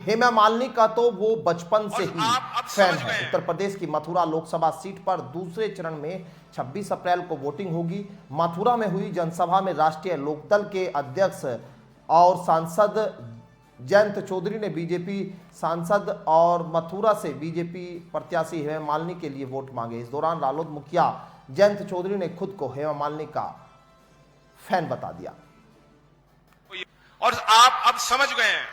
हेमा मालिनी का तो वो बचपन से ही फैन है। गए उत्तर प्रदेश की मथुरा लोकसभा सीट पर दूसरे चरण में 26 अप्रैल को वोटिंग होगी। मथुरा में हुई जनसभा में राष्ट्रीय लोकदल के अध्यक्ष और सांसद जयंत चौधरी ने बीजेपी सांसद और मथुरा से बीजेपी प्रत्याशी हेमा मालिनी के लिए वोट मांगे। इस दौरान रालोद मुखिया जयंत चौधरी ने खुद को हेमा मालिनी का फैन बता दिया। और आप अब समझ गए हैं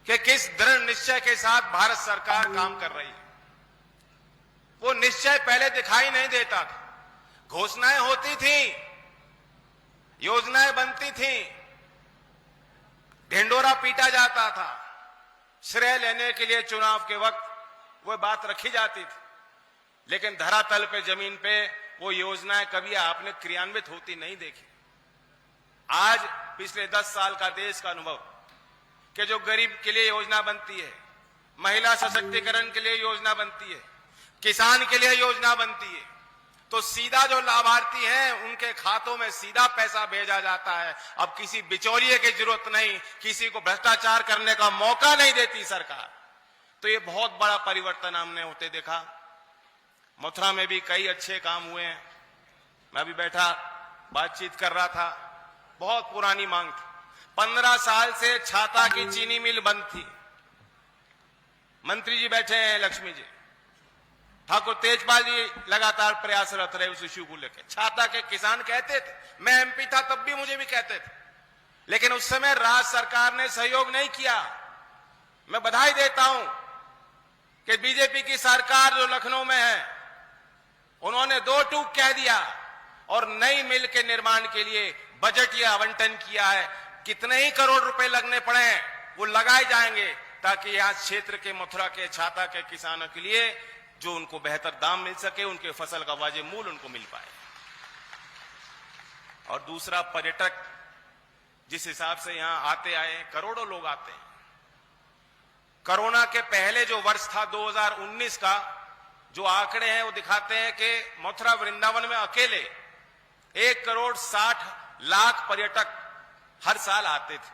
कि किस दृढ़ निश्चय के साथ भारत सरकार काम कर रही है। वो निश्चय पहले दिखाई नहीं देता था। घोषणाएं होती थी, योजनाएं बनती थी, ढिंडोरा पीटा जाता था, श्रेय लेने के लिए चुनाव के वक्त वो बात रखी जाती थी, लेकिन धरातल पे, जमीन पे वो योजनाएं कभी आपने क्रियान्वित होती नहीं देखी। आज पिछले 10 साल का देश का अनुभव कि जो गरीब के लिए योजना बनती है, महिला सशक्तिकरण के लिए योजना बनती है, किसान के लिए योजना बनती है, तो सीधा जो लाभार्थी हैं उनके खातों में सीधा पैसा भेजा जाता है। अब किसी बिचौलिए की जरूरत नहीं, किसी को भ्रष्टाचार करने का मौका नहीं देती सरकार। तो ये बहुत बड़ा परिवर्तन हमने होते देखा। मथुरा में भी कई अच्छे काम हुए हैं। मैं भी बैठा बातचीत कर रहा था। बहुत पुरानी मांग थी। 15 साल से छाता की चीनी मिल बंद थी। मंत्री जी बैठे हैं, लक्ष्मी जी, ठाकुर तेजपाल जी लगातार प्रयासरत रहे उस इश्यू को लेकर। छाता के किसान कहते थे, मैं एमपी था तब भी मुझे भी कहते थे, लेकिन उस समय राज्य सरकार ने सहयोग नहीं किया। मैं बधाई देता हूं कि बीजेपी की सरकार जो लखनऊ में है, उन्होंने 2 टूक कह दिया और नई मिल के निर्माण के लिए बजट या आवंटन किया है। कितने ही करोड़ रुपए लगने पड़े वो लगाए जाएंगे ताकि यहां क्षेत्र के, मथुरा के, छाता के किसानों के लिए जो उनको बेहतर दाम मिल सके, उनके फसल का वाजिब मूल्य उनको मिल पाए। और दूसरा, पर्यटक जिस हिसाब से यहां आते आए, करोड़ों लोग आते हैं। कोरोना के पहले जो वर्ष था 2019 का, जो आंकड़े हैं वो दिखाते हैं कि मथुरा वृंदावन में अकेले 1,60,00,000 पर्यटक हर साल आते थे।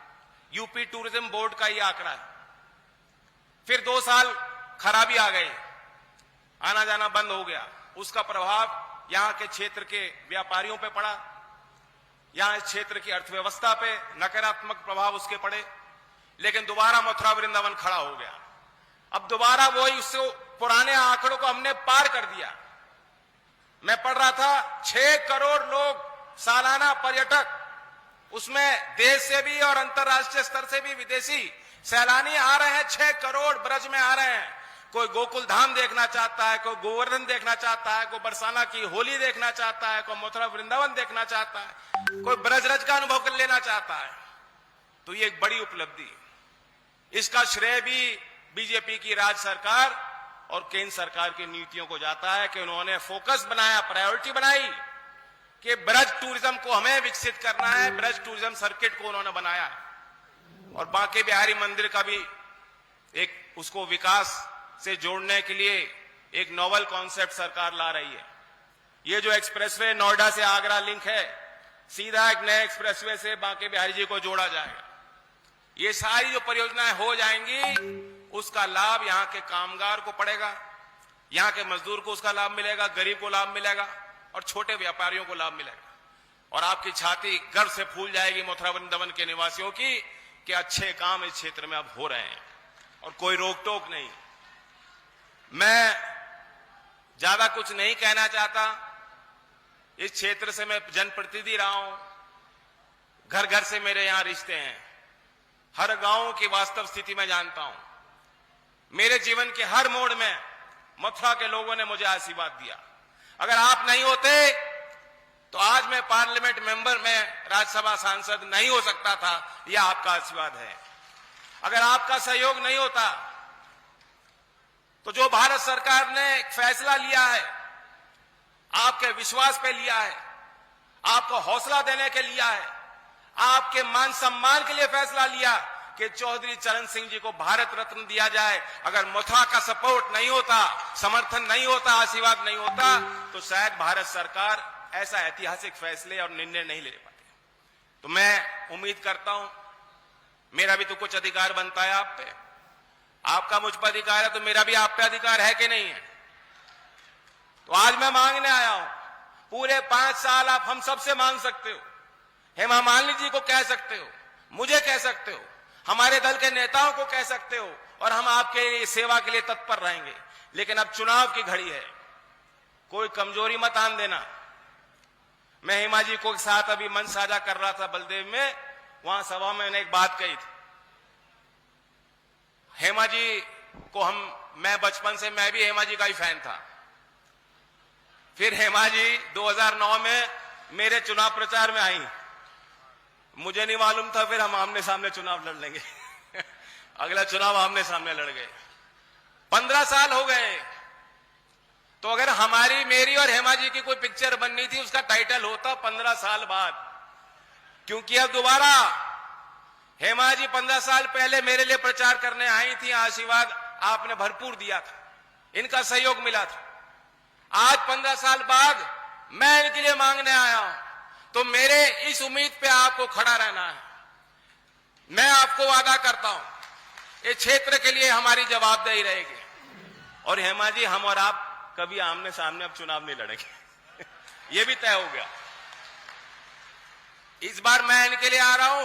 यूपी टूरिज्म बोर्ड का ये आंकड़ा है। फिर 2 साल खराबी आ गई, आना जाना बंद हो गया। उसका प्रभाव यहां के क्षेत्र के व्यापारियों पे पड़ा, यहां इस क्षेत्र की अर्थव्यवस्था पे नकारात्मक प्रभाव उसके पड़े। लेकिन दोबारा मथुरा वृंदावन खड़ा हो गया। अब दोबारा वही उससे पुराने आंकड़ों को हमने पार कर दिया। मैं पढ़ रहा था 6 करोड़ लोग सालाना पर्यटक, उसमें देश से भी और अंतर्राष्ट्रीय स्तर से भी विदेशी सैलानी आ रहे हैं। 6 करोड़ ब्रज में आ रहे हैं। कोई गोकुल धाम देखना चाहता है, कोई गोवर्धन देखना चाहता है, कोई बरसाना की होली देखना चाहता है, कोई मथुरा वृंदावन देखना चाहता है, कोई ब्रजरज का अनुभव कर लेना चाहता है। तो ये एक बड़ी उपलब्धि। इसका श्रेय भी बीजेपी की राज्य सरकार और केंद्र सरकार की नीतियों को जाता है कि उन्होंने फोकस बनाया, प्रायोरिटी बनाई कि ब्रज टूरिज्म को हमें विकसित करना है। ब्रज टूरिज्म सर्किट को उन्होंने बनाया और बांके बिहारी मंदिर का भी एक, उसको विकास से जोड़ने के लिए एक नोवेल कॉन्सेप्ट सरकार ला रही है। ये जो एक्सप्रेसवे नोएडा से आगरा लिंक है, सीधा एक नए एक्सप्रेसवे से बांके बिहारी जी को जोड़ा जाएगा। ये सारी जो परियोजनाएं हो जाएंगी, उसका लाभ यहां के कामगार को पड़ेगा, यहां के मजदूर को उसका लाभ मिलेगा, गरीब को लाभ मिलेगा और छोटे व्यापारियों को लाभ मिलेगा। और आपकी छाती गर्व से फूल जाएगी मथुरा वृंदावन के निवासियों की कि अच्छे काम इस क्षेत्र में अब हो रहे हैं और कोई रोक टोक नहीं। मैं ज्यादा कुछ नहीं कहना चाहता। इस क्षेत्र से मैं जनप्रतिनिधि रहा हूं, घर घर से मेरे यहां रिश्ते हैं, हर गांव की वास्तव स्थिति में जानता हूं। मेरे जीवन के हर मोड़ में मथुरा के लोगों ने मुझे आशीर्वाद दिया। अगर आप नहीं होते तो आज मैं पार्लियामेंट मेंबर में, राज्यसभा सांसद नहीं हो सकता था। यह आपका आशीर्वाद है। अगर आपका सहयोग नहीं होता तो जो भारत सरकार ने एक फैसला लिया है, आपके विश्वास पे लिया है, आपको हौसला देने के लिया है, आपके मान सम्मान के लिए फैसला लिया कि चौधरी चरण सिंह जी को भारत रत्न दिया जाए, अगर मथुरा का सपोर्ट नहीं होता, समर्थन नहीं होता, आशीर्वाद नहीं होता, तो शायद भारत सरकार ऐसा ऐतिहासिक फैसले और निर्णय नहीं ले पाती। तो मैं उम्मीद करता हूं, मेरा भी तो कुछ अधिकार बनता है आप पे। आपका मुझ पर अधिकार है तो मेरा भी आप पे अधिकार है कि नहीं है? तो आज मैं मांगने आया हूं, पूरे 5 साल आप हम सबसे मांग सकते हो, हेमा मालिनी जी को कह सकते हो, मुझे कह सकते हो, हमारे दल के नेताओं को कह सकते हो, और हम आपके सेवा के लिए तत्पर रहेंगे। लेकिन अब चुनाव की घड़ी है, कोई कमजोरी मत आन देना। मैं हेमा जी को साथ अभी मंच साझा कर रहा था बलदेव में, वहां सभा में मैंने एक बात कही थी। हेमा जी को मैं बचपन से, मैं भी हेमा जी का ही फैन था। फिर हेमा जी 2009 में मेरे चुनाव प्रचार में आई, मुझे नहीं मालूम था फिर हम आमने सामने चुनाव लड़ लेंगे। अगला चुनाव आमने सामने लड़ गए। 15 साल हो गए। तो अगर हमारी, मेरी और हेमा जी की कोई पिक्चर बननी थी, उसका टाइटल होता 15 साल बाद, क्योंकि अब दोबारा हेमा जी 15 साल पहले मेरे लिए प्रचार करने आई थी, आशीर्वाद आपने भरपूर दिया था, इनका सहयोग मिला था। आज 15 साल बाद मैं इनके लिए मांगने आया हूं, तो मेरे इस उम्मीद पे आपको खड़ा रहना है। मैं आपको वादा करता हूं, इस क्षेत्र के लिए हमारी जवाबदेही रहेगी। और हेमा जी, हम और आप कभी आमने सामने अब चुनाव नहीं लड़ेंगे। ये भी तय हो गया। इस बार मैं इनके लिए आ रहा हूं।